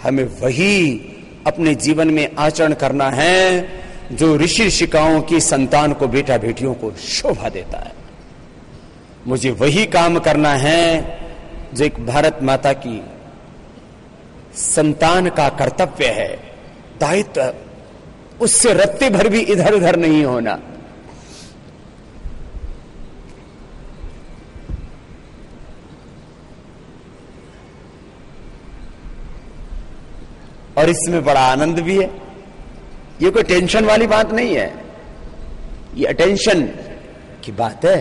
हमें वही अपने जीवन में आचरण करना है जो ऋषि ऋषिकाओं की संतान को, बेटा बेटियों को शोभा देता है। मुझे वही काम करना है जो एक भारत माता की संतान का कर्तव्य है, दायित्व। उससे रत्ते भर भी इधर उधर नहीं होना। और इसमें बड़ा आनंद भी है। ये कोई टेंशन वाली बात नहीं है, ये अटेंशन की बात है।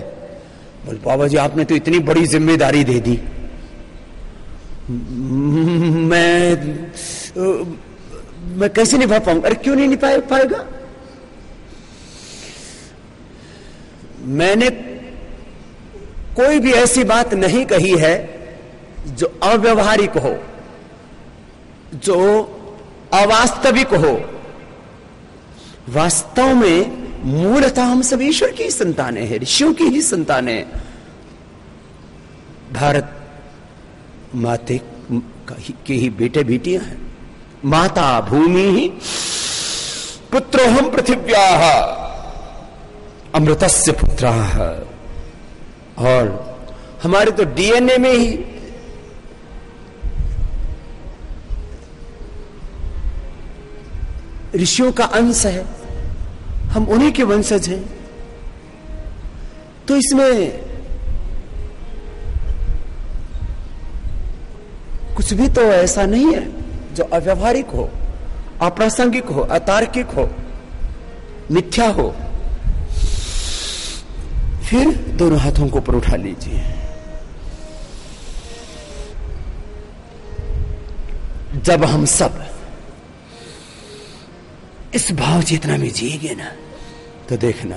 बोल बाबा जी आपने तो इतनी बड़ी जिम्मेदारी दे दी, मैं कैसे निभा पाऊंगा? अरे क्यों नहीं निभा पाएगा? मैंने कोई भी ऐसी बात नहीं कही है जो अव्यवहारिक हो, जो अवास्तविक हो। वास्तव में मूलतः हम सब ईश्वर की संतानें हैं, ऋषियों की ही संतानें हैं। भारत माते के ही बेटे बेटियां हैं। माता भूमि ही पुत्रोहम पृथिव्याः अमृतस्य पुत्राः। और हमारे तो डीएनए में ही ऋषियों का अंश है, हम उन्हीं के वंशज हैं। तो इसमें कुछ भी तो ऐसा नहीं है जो अव्यवहारिक हो, अप्रासंगिक हो, अतार्किक हो, मिथ्या हो। फिर दोनों हाथों को ऊपर उठा लीजिए। जब हम सब इस भाव चेतना में जिएंगे ना, तो देखना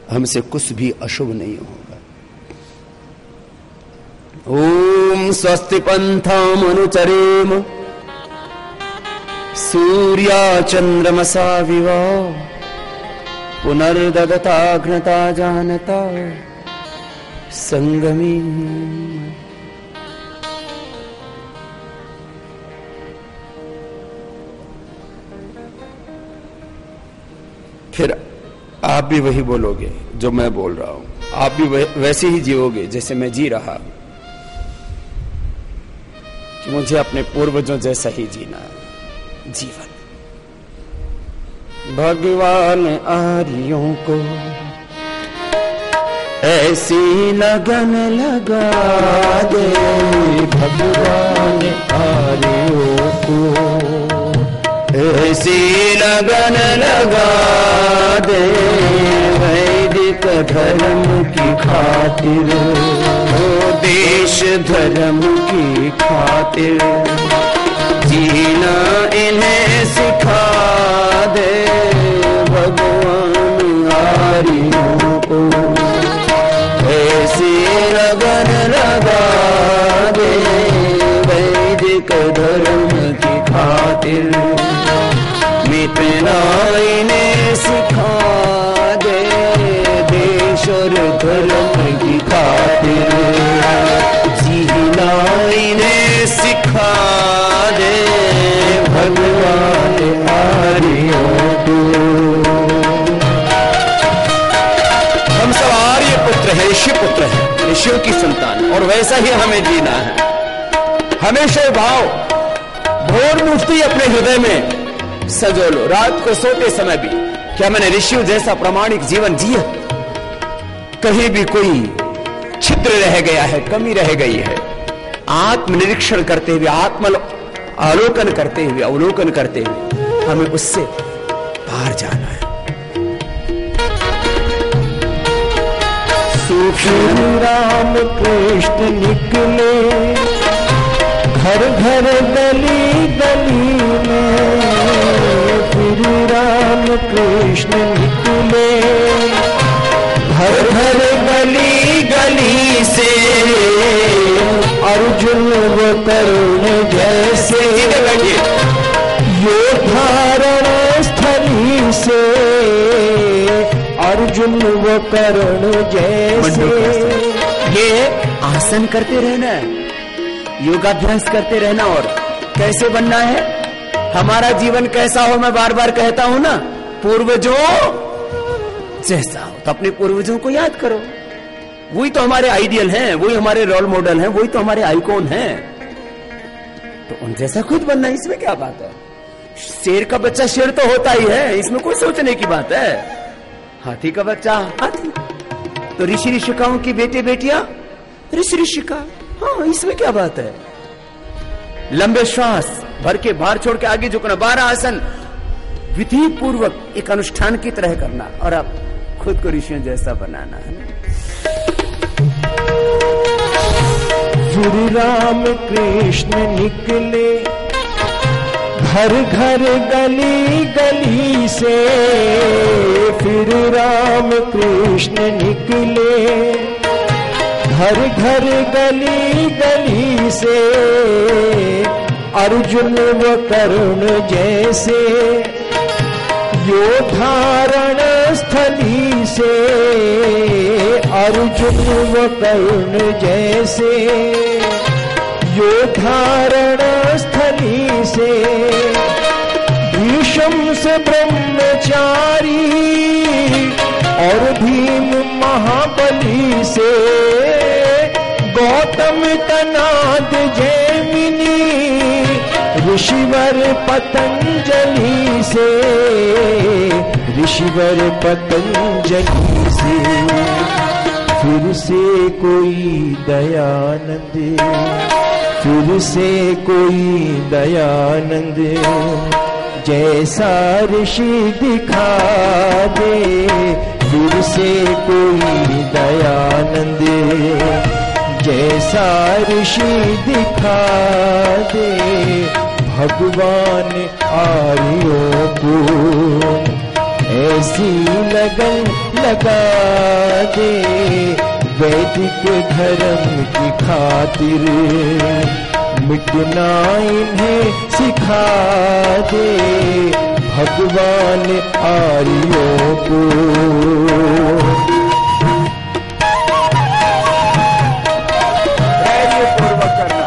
हमसे कुछ भी अशुभ नहीं होगा। ओम स्वस्ति पंथाम अनुचरेम सूर्या चंद्रमसा विवा पुनर्ददताघ्नता जानता संगमी। फिर आप भी वही बोलोगे जो मैं बोल रहा हूं, आप भी वैसे ही जियोगे जैसे मैं जी रहा हूं, कि मुझे अपने पूर्वजों जैसा ही जीना है जीवन। भगवान आर्यों को ऐसी लगन लगा दे, भगवान आर्यों को ऐसी लगन लगा दे, वैदिक धर्म की खातिर, ओ देश धर्म की खातिर, जीना इन्हें सिखा दे, भगवान आर्यों को ऐसी लगन लगा दे, वैदिक धर्म की खातिर, मिटना इन्हें सिखा दे, देश और धर्म की खातिर, जीना इन्हें सिखा दे, भगवान आर्यों को। हम सब आर्य पुत्र हैं, ऋषि पुत्र हैं, ऋषियों की संतान, और वैसा ही हमें जीना है। हमेशा भाव भोर मुफ्ती अपने हृदय में सजो लो, रात को सोते समय भी, क्या मैंने ऋषियों जैसा प्रामाणिक जीवन जिया? कहीं भी कोई छिद्र रह गया है, कमी रह गई है, आत्मनिरीक्षण करते हुए, आत्म आलोकन करते हुए, अवलोकन करते हुए हमें उससे पार जाना है। श्री राम कृष्ण निकले घर घर गली गली में, फिर राम कृष्ण निकले घर घर गली गली से, अर्जुन व कर्ण जैसे योद्धारण स्थली से, अर्जुन व कर्ण जैसे। ये आसन करते रहना, योगाभ्यास करते रहना। और कैसे बनना है, हमारा जीवन कैसा हो, मैं बार बार कहता हूं ना, पूर्वजों जैसा हो। तो अपने पूर्वजों को याद करो, वही तो हमारे आइडियल हैं, वही हमारे रोल मॉडल हैं, वही तो हमारे आइकॉन हैं। तो उन जैसा खुद बनना, इसमें क्या बात है। शेर का बच्चा शेर तो होता ही है, इसमें कोई सोचने की बात है। हाथी का बच्चा हाथी, तो ऋषि ऋषिकाओं की बेटे बेटियां ऋषि ऋषिका, हाँ इसमें क्या बात है। लंबे श्वास भर के, भार छोड़ के आगे झुकना, 12 आसन विधि पूर्वक एक अनुष्ठान की तरह करना, और अब खुद को ऋषियों जैसा बनाना है। फिर राम कृष्ण निकले घर घर गली गली से, फिर राम कृष्ण निकले घर घर गली गली से, अर्जुन व कर्ण जैसे योद्धारण स्थली से, अर्जुन व कर्ण जैसे योद्धारण स्थली से, भीष्म से ब्रह्मचारी और भीम महाबली से, गौतम तनाद जैमिनी ऋषिवर पतंजलि से, ऋषिवर पतंजलि से, फिर से कोई दयानंद, फिर से कोई दयानंद जैसा ऋषि दिखा दे, फिर से कोई दयानंद जैसा ऋषि दिखा दे, भगवान आर्यों को ऐसी लगन लगा दे, वैदिक धर्म की खातिर मिटना इन्हें सिखा दे, भगवान आर्यों को। धैर्यपूर्वक करना,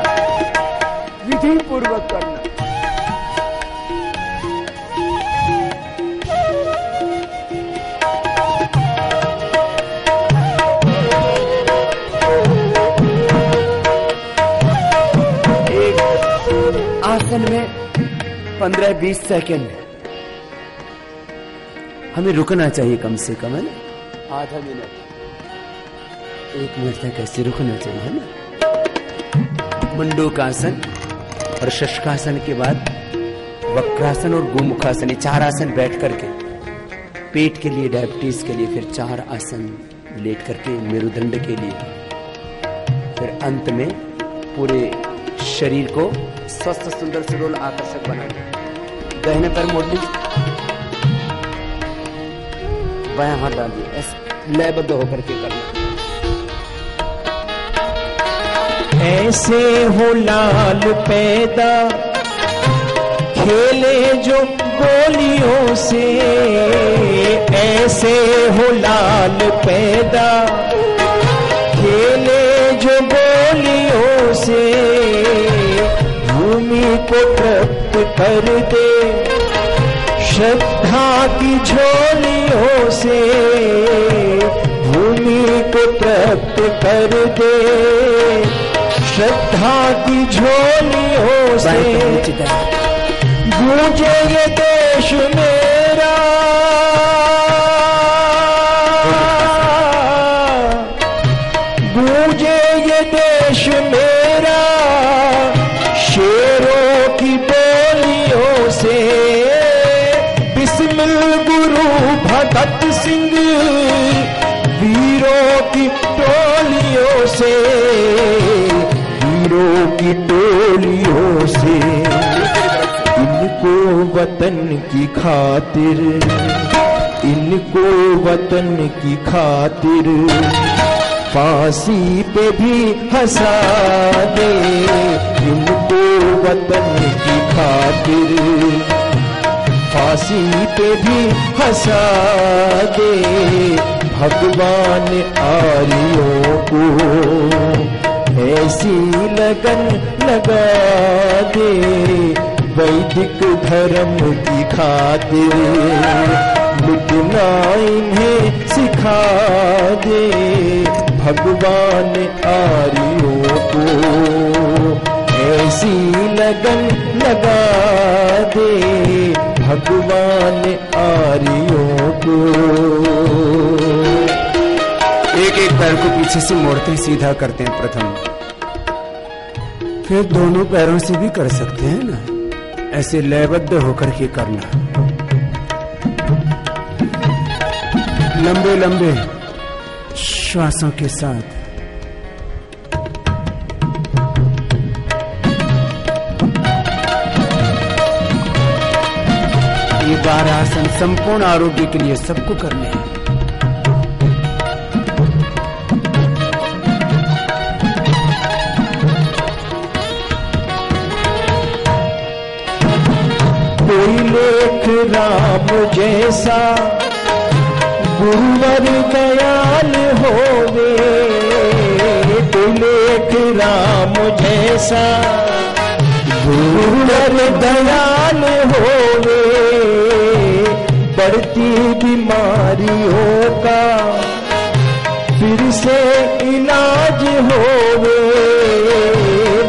विधि पूर्वक करना। आसन में 15-20 सेकेंड हमें रुकना चाहिए, कम से कम है ना, आधा मिनट, 1 मिनट तक ऐसे रुकना चाहिए, है ना। मुंडूकासन और शशकासन के बाद वक्रासन और गोमुखासन, 4 आसन बैठ करके पेट के लिए, डायबिटीज के लिए, फिर 4 आसन लेट करके मेरुदंड के लिए, फिर अंत में पूरे शरीर को स्वस्थ सुंदर सुडौल आकर्षक बनाना। दाहिने पैर मोड़ लीजिए, बायां हाथ डालिए, ऐसे लयबद्ध होकर के करना। ऐसे हो लाल पैदा खेले जो गोलियों से, ऐसे हो लाल पैदा खेले जो गोलियों से, भूमि को तृप्त कर दे श्रद्धा की झोलियों से, भूमि को तृप्त कर दे श्रद्धा की झोलियों से, गूंजे ये देश मेरा, गूंजे ये देश मेरा शेरों की बोलियों से, बिस्मिल गुरु भगत सिंह वीरों की टोलियों से, वीरों की टोलियों से, इनको वतन की खातिर, इनको वतन की खातिर फांसी पे भी हंसा दे, इनको वतन की खातिर फांसी पे भी हंसा दे, भगवान आर्यों को ऐसी लगन लगा दे वैदिक धर्म की खातिर, मिटना इन्हें सिखा दे भगवान आर्यों को। ऐसी लगन लगा दे भगवान आर्यों को। एक एक पैर को पीछे से मोड़ते सीधा करते हैं प्रथम, फिर दोनों पैरों से भी कर सकते हैं ना, ऐसे लयबद्ध होकर के करना। लंबे लंबे श्वासों के साथ ये 12 आसन संपूर्ण आरोग्य के लिए सबको करने हैं। कोई लेख राम जैसा गुरुवर दयाल होवे, कोई लेख राम जैसा गुरुवर दयाल होवे, बढ़ती बीमारियों का फिर से इलाज होवे,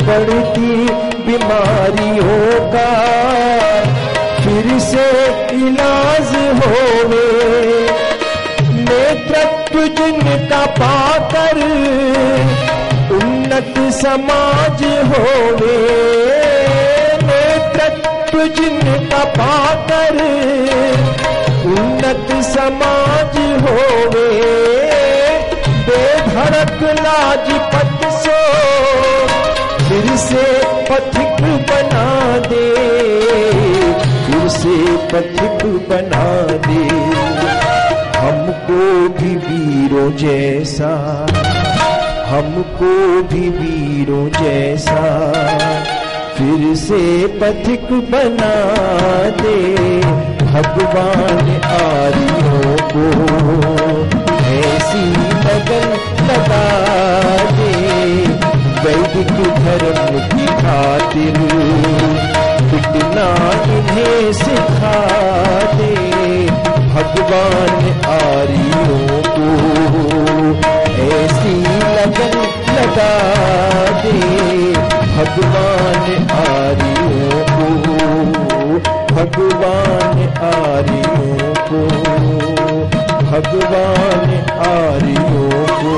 बढ़ती बीमारियों का फिर से इलाज होवे, नेतृत्व जिनका पाकर उन्नत समाज होवे, नेतृत्व जिनका पाकर उन्नत समाज होवे, बेधड़क लाजपत सो फिर से पथिक बना दे, फिर से पथिक बना दे हमको भी वीरों जैसा, हमको भी वीरों जैसा फिर से पथिक बना दे भगवान आर्यों को। ऐसी लगन लगा दे वैदिक धर्म की खातिर, मिटना इन्हें सिखा दे भगवान आर्यों को। ऐसी लगन लगा दे भगवान आर्यों को, भगवान आर्यों को, भगवान आर्यों को।